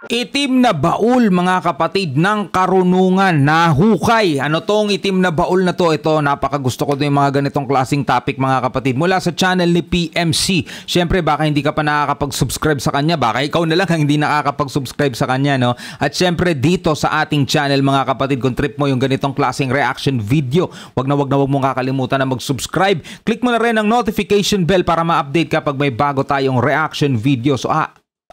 Itim na baul, mga kapatid, ng karunungan na hukay. Ano tong itim na baul na to? Ito, napakagusto ko din yung mga ganitong klaseng topic, mga kapatid. Mula sa channel ni PMC. Siyempre, baka hindi ka pa nakakapag-subscribe sa kanya. Baka ikaw na lang ang hindi nakakapag-subscribe sa kanya, no? At siyempre, dito sa ating channel, mga kapatid, kung trip mo yung ganitong klaseng reaction video, wag na wag mong kakalimutan na mag-subscribe. Click mo na rin ang notification bell para ma-update kapag may bago tayong reaction video. So,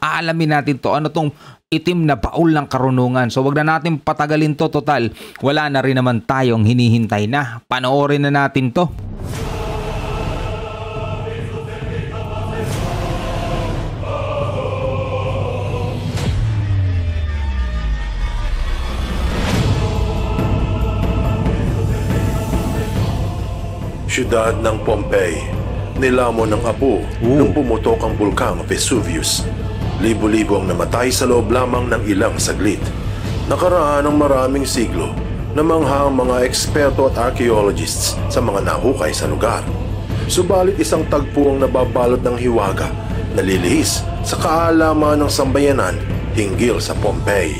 aalamin natin to. Ano tong itim na baul ng karunungan? So wag na natin patagalin to, total wala na rin naman tayong hinihintay na. Panoorin na natin to. Siyudad ng Pompeii, nilamon ng apo nung pumutok ang bulkang Vesuvius. Libo-libo ang namatay sa loob lamang ng ilang saglit. Nakaraan ng maraming siglo, namangha ang mga eksperto at archaeologists sa mga nahukay sa lugar. Subalit isang tagpo ang nababalot ng hiwaga, nalilihis sa kaalaman ng sambayanan hinggil sa Pompeii.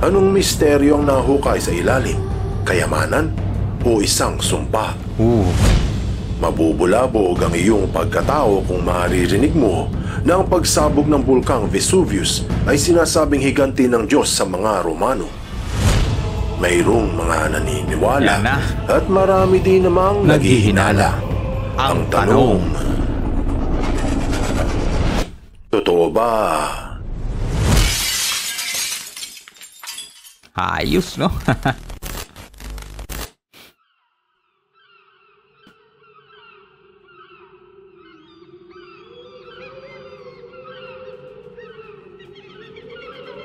Anong misteryo ang nahukay sa ilalim? Kayamanan o isang sumpa? Mabubulabog ang iyong pagkatao kung maririnig mo na ang pagsabog ng bulkang Vesuvius ay sinasabing higanti ng Diyos sa mga Romano. Mayroong mga naniniwala at marami din namang naghihinala. Ang tanong, totoo ba? Ayos, no?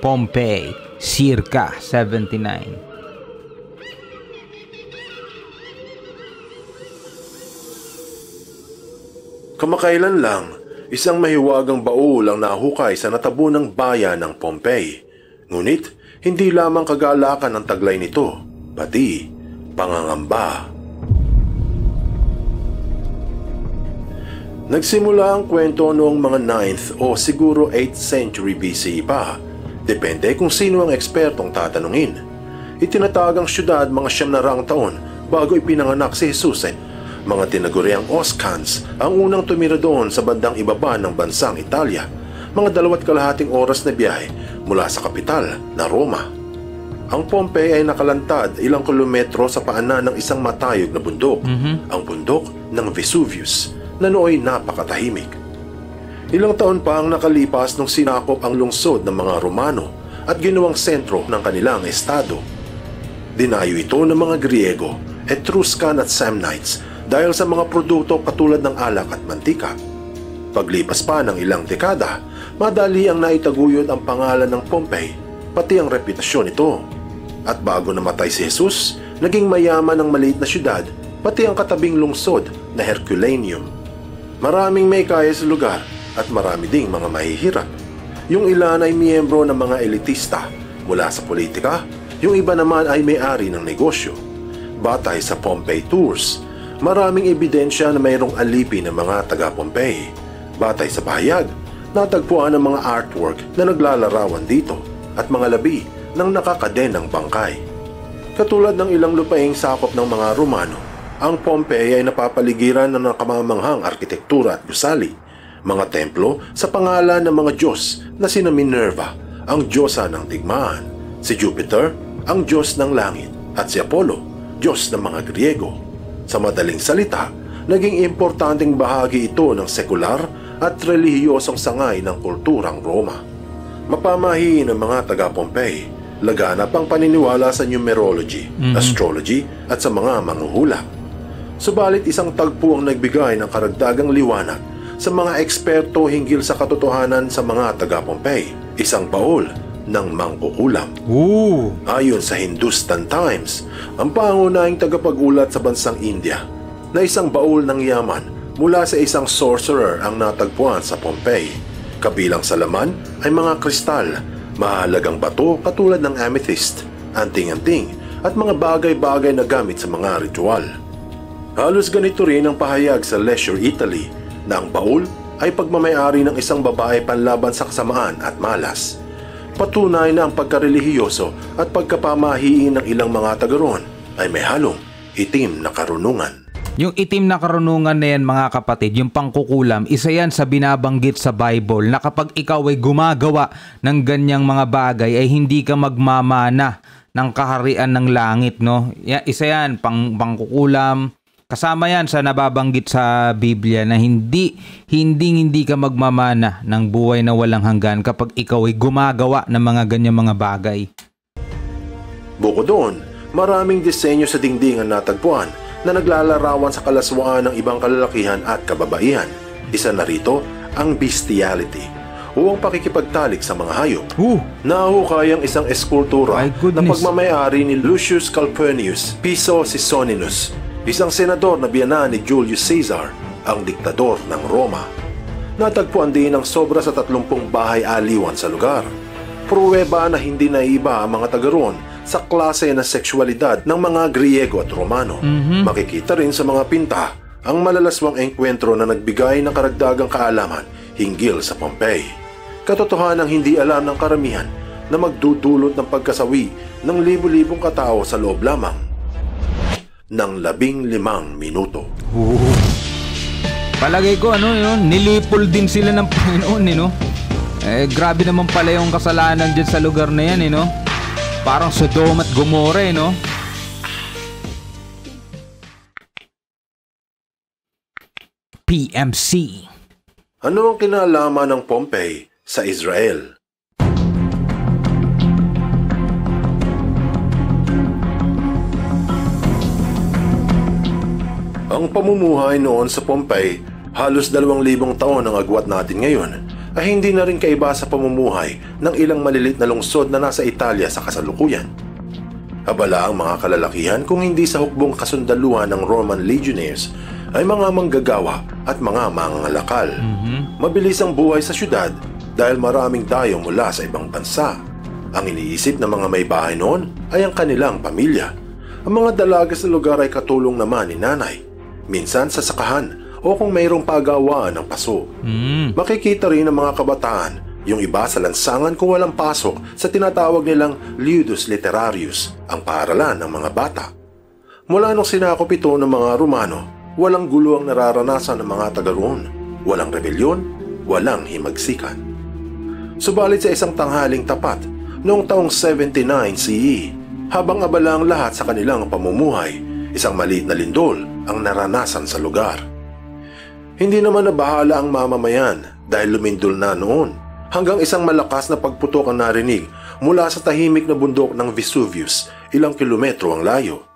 Pompeii, circa 79. Kamakailan lang, isang mahiwagang baul ang nahukay sa natabunang bayan ng Pompeii. Ngunit, hindi lamang kagalakan ang taglay nito, pati pangangamba. Nagsimula ang kwento noong mga 9th o siguro 8th century BC pa. Depende kung sino ang ekspertong tatanungin. Itinatag ang syudad mga 900 taon bago ipinanganak si Jesus. Mga tinaguriang Oscans ang unang tumira doon sa bandang ibaba ng bansang Italia. Mga 2.5 oras na biyahe mula sa kapital na Roma. Ang Pompeii ay nakalantad ilang kilometro sa paanan ng isang matayog na bundok. Ang bundok ng Vesuvius na nooy napakatahimik. Ilang taon pa ang nakalipas nung sinakop ang lungsod ng mga Romano at ginawang sentro ng kanilang estado. Dinayo ito ng mga Griego, Etruscan at Samnites dahil sa mga produkto katulad ng alak at mantika. Paglipas pa ng ilang dekada, madali ang naitaguyod ang pangalan ng Pompeii, pati ang reputasyon nito. At bago namatay si Jesus, naging mayaman ang maliit na syudad, pati ang katabing lungsod na Herculaneum. Maraming may kaya sa lugar at marami ding mga mahihirap. Yung ilan ay miyembro ng mga elitista mula sa politika, yung iba naman ay may-ari ng negosyo. Batay sa Pompeii Tours, maraming ebidensya na mayroong alipin ng mga taga-Pompeii. Batay sa pahayag, natagpuan ang mga artwork na naglalarawan dito at mga labi ng nakakadenang bangkay. Katulad ng ilang lupaing sakop ng mga Romano, ang Pompeii ay napapaligiran ng nakamamanghang arkitektura at gusali. Mga templo sa pangalan ng mga Diyos na sina Minerva, ang Diyosa ng digmaan, si Jupiter, ang Diyos ng langit, at si Apollo, Diyos ng mga Griego. Sa madaling salita, naging importanteng bahagi ito ng sekular at relihiyosong sangay ng kulturang Roma. Mapamahiin ng mga taga-Pompeii, laganap ang paniniwala sa numerology, astrology, at sa mga manghuhula. Subalit isang tagpo ang nagbigay ng karagdagang liwanag sa mga eksperto hinggil sa katotohanan sa mga taga-Pompeii, isang baul ng mangkukulam. Ayon sa Hindustan Times, ang pangunahing tagapag-ulat sa bansang India, na isang baul ng yaman mula sa isang sorcerer ang natagpuan sa Pompeii. Kabilang sa laman ay mga kristal, mahalagang bato katulad ng amethyst, anting-anting at mga bagay-bagay na gamit sa mga ritual. Halos ganito rin ang pahayag sa Leisure Italy na ang baul ay pagmamayari ng isang babae panlaban sa kasamaan at malas. Patunay na ang pagkarelihiyoso at pagkapamahiin ng ilang mga taga roon ay may halong itim na karunungan. Yung itim na karunungan na yan mga kapatid, yung pangkukulam, isa yan sa binabanggit sa Bible na kapag ikaw ay gumagawa ng ganyang mga bagay ay hindi ka magmamana ng kaharian ng langit, no? Isa yan, pangkukulam. Kasama yan sa nababanggit sa Biblia na hindi ka magmamana ng buhay na walang hanggan kapag ikaw ay gumagawa ng mga ganyang mga bagay. Bukod doon, maraming disenyo sa dingding ang natagpuan na naglalarawan sa kalaswaan ng ibang kalalakihan at kababaihan. Isa na rito ang bestiality o ang pakikipagtalik sa mga hayop. Nahukay ang isang eskultura na pagmamayari ni Lucius Calpurnius Piso Sisoninus, isang senador na biyanan ni Julius Caesar, ang diktador ng Roma. Natagpuan din ang sobra sa 30 bahay aliwan sa lugar. Pruweba na hindi naiba ang mga taga roon sa klase na sexualidad ng mga Griego at Romano. Makikita rin sa mga pinta ang malalaswang engkwentro na nagbigay ng karagdagang kaalaman hinggil sa Pompey. Katotohanang hindi alam ng karamihan na magdudulot ng pagkasawi ng libu-libong katao sa loob lamang ng 15 minuto. Palagay ko nilipol din sila ng Panginoon, grabe naman pala yung kasalanan dyan sa lugar na yan, Parang Sodom at Gomorrah, PMC. Ano ang kinalaman ng Pompey sa Israel? Ang pamumuhay noon sa Pompey, halos 2,000 taon ang agwat natin ngayon, ay hindi na rin kaiba sa pamumuhay ng ilang malilit na lungsod na nasa Italia sa kasalukuyan. Abala ang mga kalalakihan kung hindi sa hukbong kasundaluhan ng Roman legionnaires ay mga manggagawa at mga mangangalakal. Mabilis ang buhay sa syudad dahil maraming dayo mula sa ibang bansa. Ang iniisip ng mga may bahay noon ay ang kanilang pamilya. Ang mga dalaga sa lugar ay katulong naman ni nanay, minsan sa sakahan o kung mayroong pagawaan ng paso. Makikita rin ng mga kabataan yung iba sa lansangan kung walang pasok sa tinatawag nilang Ludus Literarius, ang paaralan ng mga bata. Mula nung sinakop ito ng mga Romano, walang gulo ang nararanasan ng mga taga roon. Walang rebelyon, walang himagsikan. Subalit sa isang tanghaling tapat, noong taong 79 CE, habang abala ang lahat sa kanilang pamumuhay, isang maliit na lindol ang naranasan sa lugar. Hindi naman nabahala ang mamamayan dahil lumindol na noon, hanggang isang malakas na pagputok ang narinig mula sa tahimik na bundok ng Vesuvius, ilang kilometro ang layo.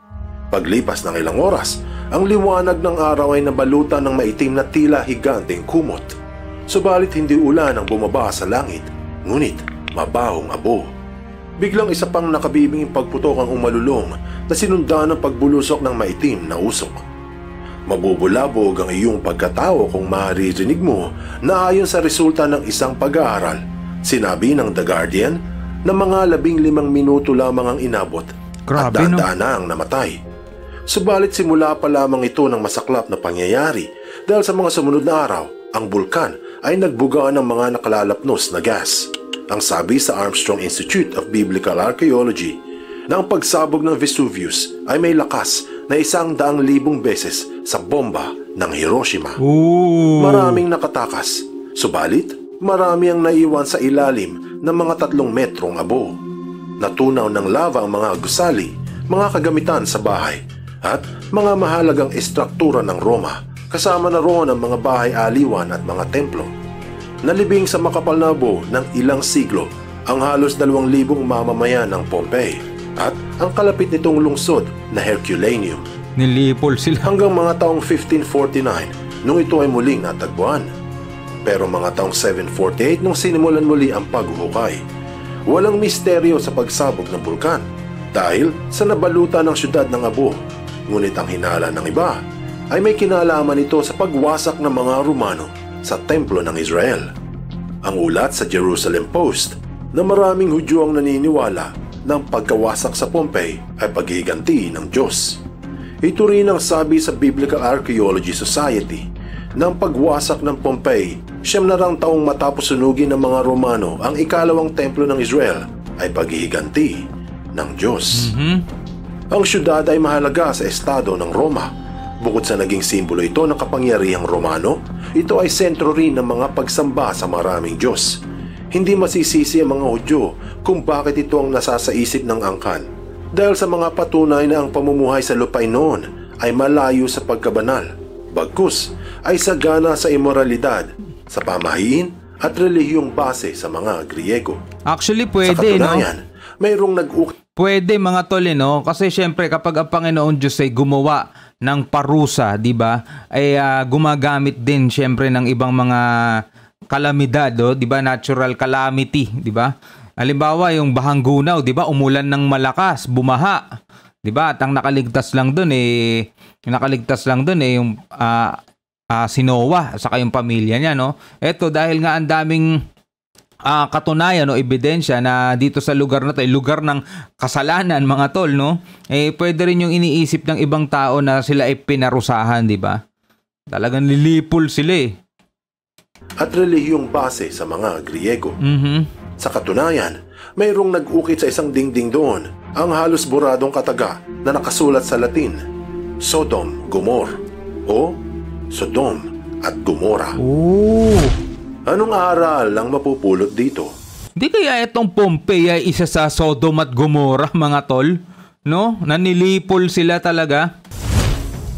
Paglipas ng ilang oras, ang liwanag ng araw ay nabalutan ng maitim na tila higanteng kumot. Subalit hindi ulan ang bumaba sa langit, ngunit mabahong abo. Biglang isa pang nakabibinging pagputok ang umalulong na sinundan ng pagbulusok ng maitim na usok. Mabubulabog ang iyong pagkatao kung maririnig mo na ayon sa resulta ng isang pag-aaral, sinabi ng The Guardian na mga 15 minuto lamang ang inabot. Grabe, at dahan na ang namatay. Subalit simula pa lamang ito ng masaklap na pangyayari dahil sa mga sumunod na araw, ang bulkan ay nagbuga ng mga nakalalapnos na gas. Ang sabi sa Armstrong Institute of Biblical Archaeology na ang pagsabog ng Vesuvius ay may lakas na 100,000 beses sa bomba ng Hiroshima. Maraming nakatakas, subalit marami ang naiwan sa ilalim ng mga 3 metrong abo. Natunaw ng lava ang mga gusali, mga kagamitan sa bahay, at mga mahalagang estruktura ng Roma, kasama na roon ang mga bahay aliwan at mga templo. Nalibing sa makapal na abo ng ilang siglo ang halos 2,000 mamamayan ng Pompey at ang kalapit nitong lungsod na Herculaneum. Nilipol sila. Hanggang mga taong 1549 nung ito ay muling natagpuan. Pero mga taong 748 nung sinimulan muli ang paghuhukay. Walang misteryo sa pagsabog ng bulkan dahil sa nabalutan ng syudad ng abo. Ngunit ang hinala ng iba ay may kinalaman ito sa pagwasak ng mga Romano sa templo ng Israel. Ang ulat sa Jerusalem Post na maraming Hudyo ang naniniwala ng pagkawasak sa Pompey ay paghihiganti ng Diyos. Ito rin ang sabi sa Biblical Archaeology Society ng pagwasak ng Pompey 900 taong matapos sunugin ng mga Romano ang ikalawang templo ng Israel ay paghihiganti ng Diyos. Ang syudad ay mahalaga sa estado ng Roma. Bukod sa naging simbolo ito ng kapangyarihang Romano, ito ay sentro rin ng mga pagsamba sa maraming Diyos. Hindi masisisi ang mga Hudyo kung bakit ito ang nasasaisip ng angkan. Dahil sa mga patunay na ang pamumuhay sa lupain noon ay malayo sa pagkabanal. Bagkus ay sagana sa imoralidad, sa pamahiin at relihiyong base sa mga Griego. Actually, pwede, no? Mayroong Pwede mga tol, no? Kasi syempre kapag ang Panginoon Diyos ay gumawa ng parusa, di ba? Ay gumagamit din syempre ng ibang mga kalamidad, di ba? Natural calamity, di ba? Halimbawa, yung Bahang Gunaw, di ba? Umulan ng malakas, bumaha. Di ba? At ang nakaligtas lang doon yung si Noah saka yung pamilya niya, no? Eto dahil nga ang daming katunayan o ebidensya na dito sa lugar na to ay lugar ng kasalanan mga tol, no? Pwede rin yung iniisip ng ibang tao na sila ay pinarusahan, di ba? Talagang lilipol sila at relihiyong base sa mga Griego. Sa katunayan, mayroong nag-ukit sa isang dingding doon ang halos buradong kataga na nakasulat sa Latin, Sodom, Gomor o Sodom at Gomora. Anong aral ang mapupulot dito? Di kaya itong Pompey ay isa sa Sodom at Gomora, mga tol? No? Nanilipol sila talaga.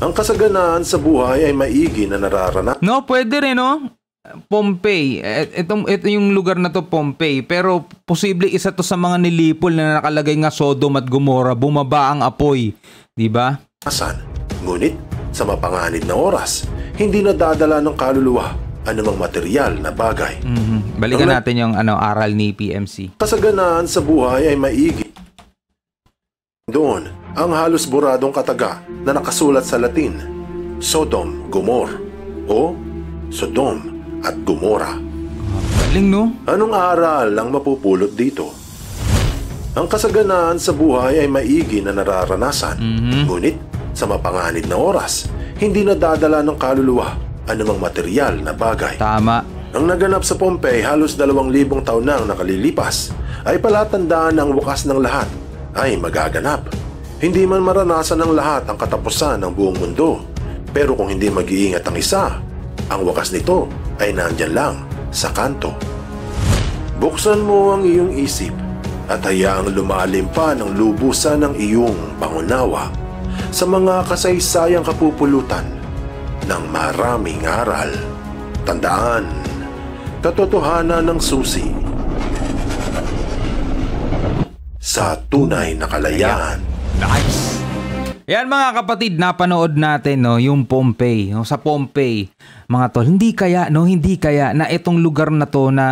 Ang kasaganaan sa buhay ay maigi na nararanasan. No, pwede rin, no? Pompey. Ito yung lugar na to, Pompey. Pero posible isa to sa mga nilipol na nakalagay nga Sodom at Gomora. Bumaba ang apoy. Di ba? Ngunit, sa mapanganib na oras, hindi nadadala ng kaluluwa anumang material na bagay. Balikan natin yung aral ni PMC. Kasaganaan sa buhay ay maigi. Doon, ang halos buradong kataga na nakasulat sa Latin, Sodom, Gomor o Sodom at Gomora. Galing, no? Anong aral ang mapupulot dito? Ang kasaganaan sa buhay ay maigi na nararanasan. Ngunit, sa mapanganib na oras, hindi nadadala ng kaluluwa anumang material na bagay. Tama. Ang naganap sa Pompey halos 2,000 taon nang nakalilipas ay palatandaan na ang wakas ng lahat ay magaganap. Hindi man maranasan ng lahat ang katapusan ng buong mundo, pero kung hindi mag-iingat ang isa, ang wakas nito ay nandyan lang sa kanto. Buksan mo ang iyong isip at hayaang lumalim pa ng lubusan ng iyong pangunawa sa mga kasaysayang kapupulutan ng maraming aral. Tandaan, katotohanan ng susi sa tunay na kalayaan. Nice! Yan mga kapatid, napanood natin yung Pompey. Sa Pompey, mga tol, hindi kaya na itong lugar na to na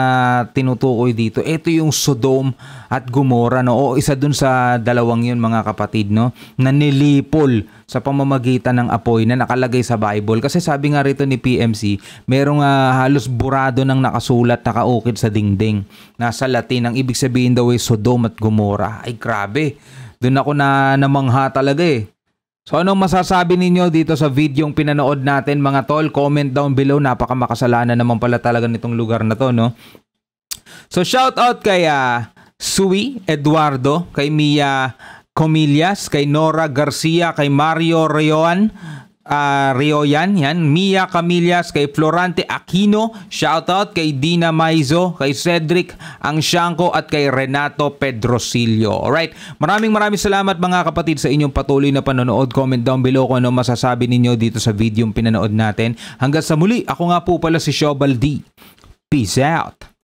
tinutukoy dito, ito yung Sodom at Gomora, o isa dun sa dalawang yun mga kapatid, na nilipol sa pamamagitan ng apoy na nakalagay sa Bible. Kasi sabi nga rito ni PMC, merong halos burado ng nakasulat, nakaukit sa dingding. Nasa Latin, ang ibig sabihin daw ay Sodom at Gomora. Ay grabe, dun ako na namangha talaga . So anong masasabi ninyo dito sa video yung pinanood natin mga tol? Comment down below. Napakamakasalanan naman pala talaga nitong lugar na to, no? So shout out kay Sui Eduardo, kay Mia Comillas, kay Nora Garcia, kay Mario Rioyan, Mia Camillas, kay Florante Aquino, shoutout kay Dina Maizo, kay Cedric Angsiangco at kay Renato Pedrosillo. Alright, maraming salamat mga kapatid sa inyong patuloy na panonood. Comment down below kung ano masasabi ninyo dito sa video yung pinanood natin. Hanggang sa muli, ako nga po pala si Shobal D. Peace out!